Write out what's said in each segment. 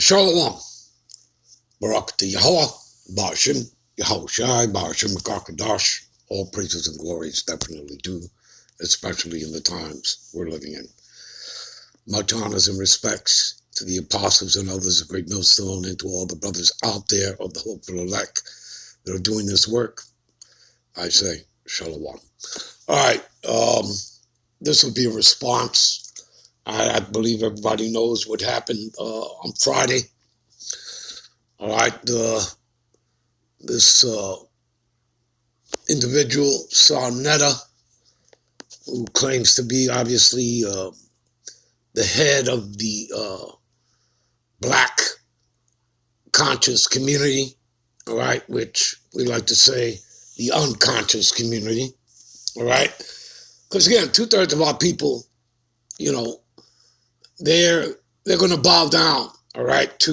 Shalom. Barak to Yahweh, Ba'ashim, Yahushai, Ba'ashim Kakadash. All praises and glories definitely due, especially in the times we're living in. Much honors and respects to the apostles and others of Great Millstone, and to all the brothers out there of the hopeful elect that are doing this work. I say, Shalom. All right, this will be a response. I believe everybody knows what happened on Friday. All right, this individual, Sarnetta, who claims to be obviously the head of the black conscious community, all right, which we like to say the unconscious community, all right? Because again, 2/3 of our people, you know, they're going to bow down, all right, to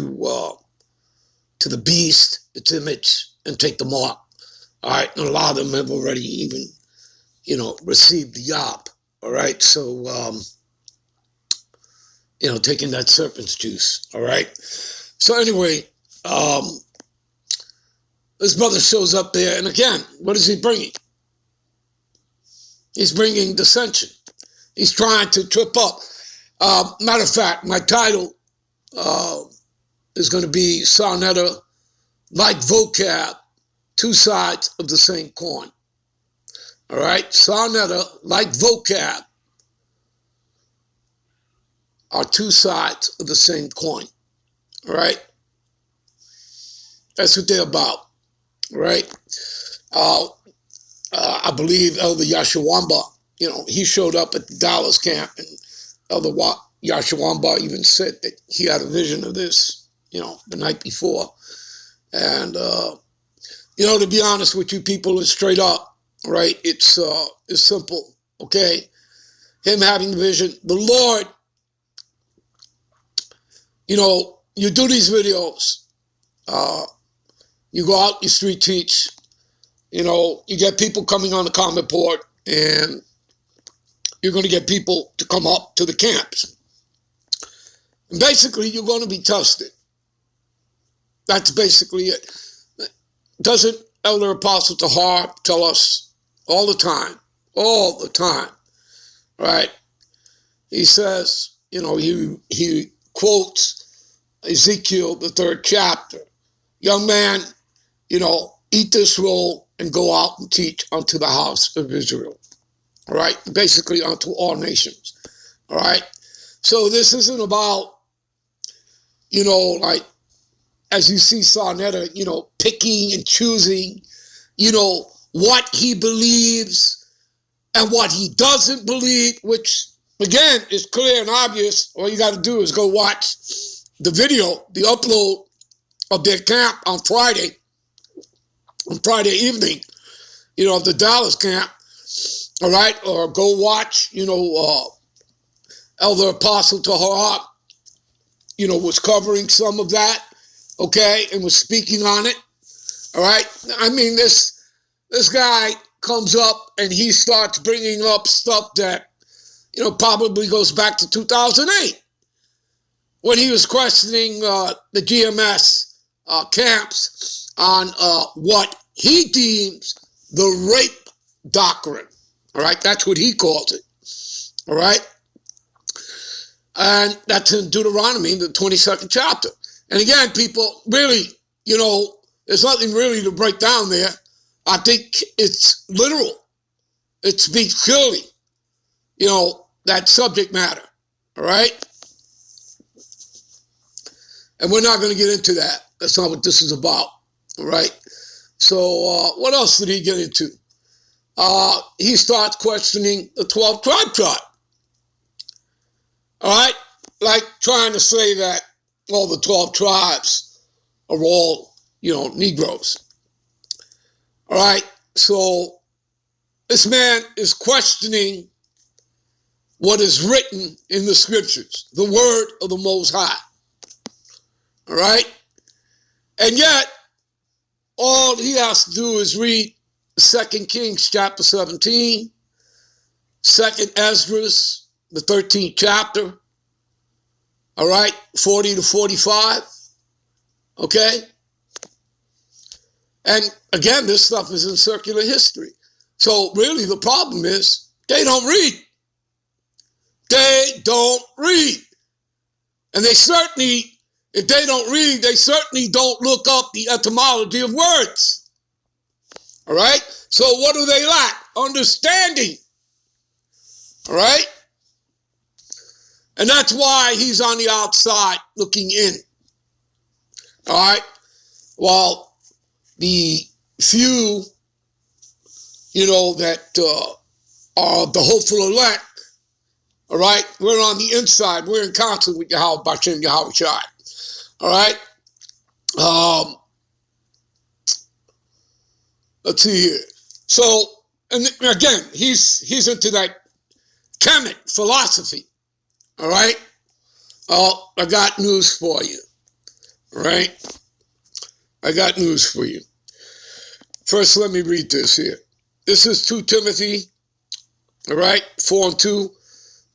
the beast, its image, and take the mark, all right? And a lot of them have already even, you know, received the yop, all right? So, you know, taking that serpent's juice, all right? So anyway, this brother shows up there, and again, what is he bringing? He's bringing dissension. He's trying to trip up. Matter of fact, my title is going to be Sarnetta, like vocab, two sides of the same coin. All right? Sarnetta, like vocab, are two sides of the same coin. All right? That's what they're about. All right? I believe Elder Yashawamba, you know, he showed up at the Dallas camp, and Elder Yashawamba even said that he had a vision of this, you know, the night before. And, you know, to be honest with you people, it's straight up, right? It's simple, okay? Him having the vision. The Lord, you know, you do these videos. You go out, you street teach. You know, you get people coming on the comment board, and you're going to get people to come up to the camps. And basically, you're going to be tested. That's basically it. Doesn't Elder Apostle Tahar tell us all the time, right? He says, you know, he quotes Ezekiel, the 3rd chapter. Young man, you know, eat this roll and go out and teach unto the house of Israel. All right? Basically unto all nations. All right? So this isn't about, you know, like, as you see Sarnetta, you know, picking and choosing, you know, what he believes and what he doesn't believe, which, again, is clear and obvious. All you got to do is go watch the video, the upload of their camp on Friday evening, you know, of the Dallas camp, all right? Or go watch, you know, Elder Apostle Tahar, you know, was covering some of that, okay, and was speaking on it, all right? I mean, this guy comes up and he starts bringing up stuff that, you know, probably goes back to 2008 when he was questioning the GMS camps on what he deems the rape doctrine. All right, that's what he calls it. All right, and that's in Deuteronomy, the 22nd chapter. And again, people, really, you know, there's nothing really to break down there. I think it's literal. It speaks clearly, you know, that subject matter. All right, and we're not going to get into that. That's not what this is about. All right. So what else did he get into? He starts questioning the 12 tribe chart. All right? Like trying to say that all the 12 tribes are all, you know, Negroes. All right? So this man is questioning what is written in the scriptures, the word of the Most High. All right? And yet, all he has to do is read 2 Kings chapter 17, 2nd Esdras, the 13th chapter, all right, 40 to 45, Okay? And again, this stuff is in circular history. So really the problem is they don't read. They don't read. And they certainly, if they don't read, they certainly don't look up the etymology of words. All right? So what do they lack? Understanding. All right? And that's why he's on the outside looking in. All right? While the few, that are the hopeful elect, all right, we're on the inside. We're in concert with Yahweh Bashem Yahweh Shai. All right? Let's see here. So, and again, he's into that Kemet philosophy. All right? Oh, I got news for you. All right? I got news for you. First, let me read this here. This is 2 Timothy, all right, 4:2.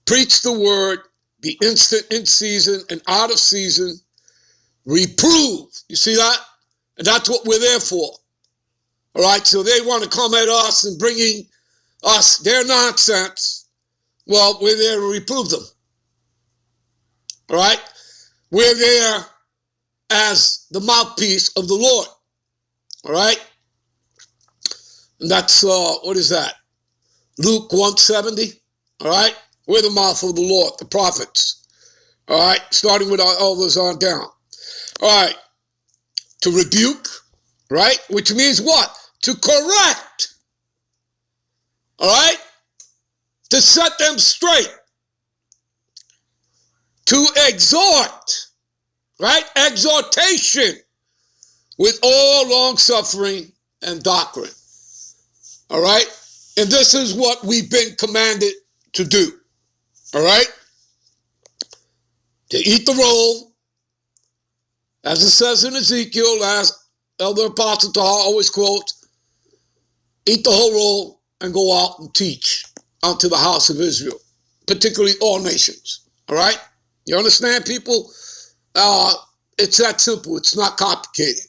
Preach the word, be instant in season and out of season. Reprove. You see that? And that's what we're there for. All right, so they want to come at us and bringing us their nonsense. Well, we're there to reprove them. All right? We're there as the mouthpiece of the Lord. All right? And that's, what is that? Luke 1:70. All right? We're the mouth of the Lord, the prophets. All right? Starting with our elders on down. All right? To rebuke, right? Which means what? To correct. All right? To set them straight. To exhort, right? Exhortation with all long suffering and doctrine. All right? And this is what we've been commanded to do. All right? To eat the roll, as it says in Ezekiel, as Elder Apostle Tahar always quotes, eat the whole roll and go out and teach unto the house of Israel, particularly all nations. All right? You understand, people? It's that simple. It's not complicated.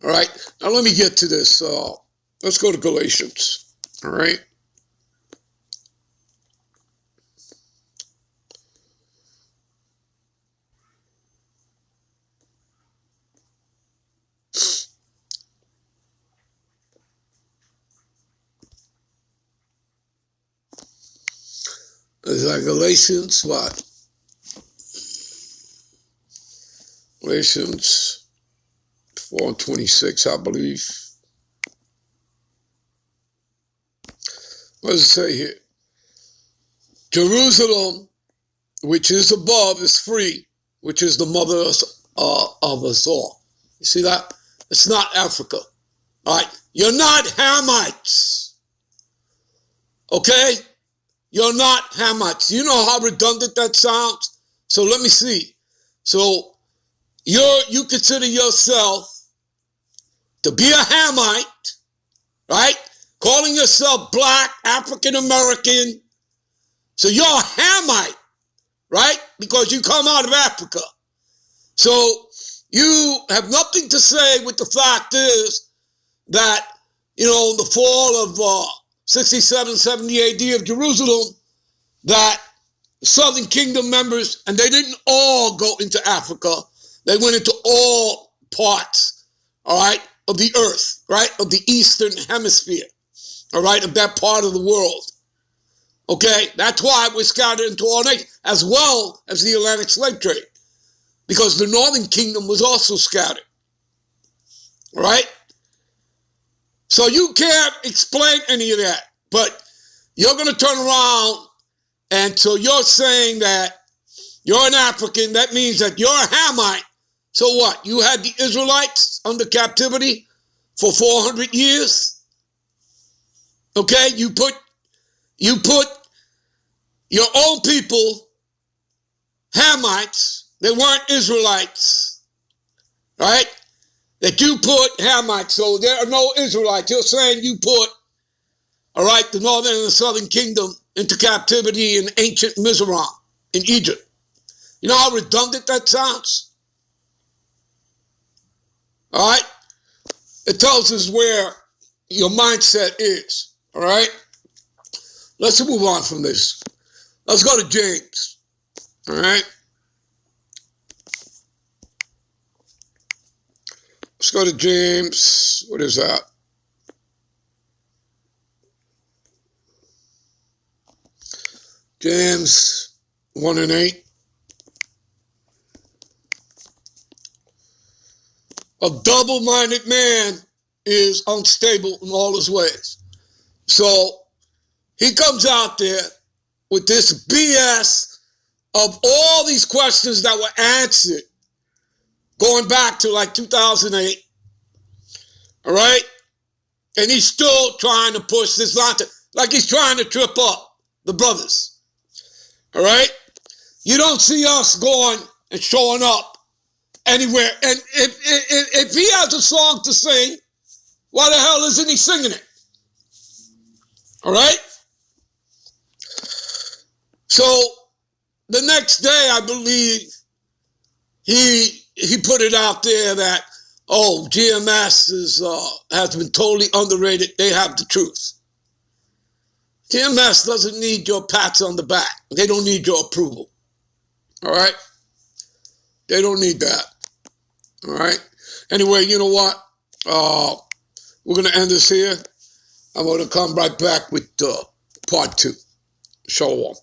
All right? Now let me get to this. Let's go to Galatians. All right? Is that Galatians what? Galatians 4:26, I believe. What does it say here? Jerusalem, which is above, is free, which is the mother of us all. You see that? It's not Africa. All right? You're not Hamites. Okay? You're not Hamites. You know how redundant that sounds? So let me see. So you consider yourself to be a Hamite, right? Calling yourself black, African American. So you're a Hamite, right? Because you come out of Africa. So you have nothing to say with the fact is that, the fall of 67, 70 AD of Jerusalem, that Southern Kingdom members, and they didn't all go into Africa. They went into all parts, all right, of the earth, right, of the Eastern Hemisphere, all right, of that part of the world. Okay, that's why we're scattered into all nations, as well as the Atlantic slave trade, because the Northern Kingdom was also scattered, all right? So you can't explain any of that, but you're going to turn around, and so you're saying that you're an African, that means that you're a Hamite. So what? You had the Israelites under captivity for 400 years? Okay, you put your own people, Hamites, they weren't Israelites, right? That you put Hamites, so there are no Israelites. You're saying you put, all right, the northern and the southern kingdom into captivity in ancient Mizraim in Egypt. You know how redundant that sounds? All right? It tells us where your mindset is. All right? Let's move on from this. Let's go to James. All right? Let's go to James. What is that? James 1 and 8. A double-minded man is unstable in all his ways. So he comes out there with this BS of all these questions that were answered going back to like 2008. All right? And he's still trying to push this nonsense, like he's trying to trip up the brothers. All right? You don't see us going and showing up anywhere. And if he has a song to sing, why the hell isn't he singing it? All right? So the next day, I believe, he put it out there that, oh, GMS has been totally underrated. They have the truth. GMS doesn't need your pats on the back. They don't need your approval. All right? They don't need that. All right? Anyway, you know what? We're going to end this here. I'm going to come right back with part 2. Shalom.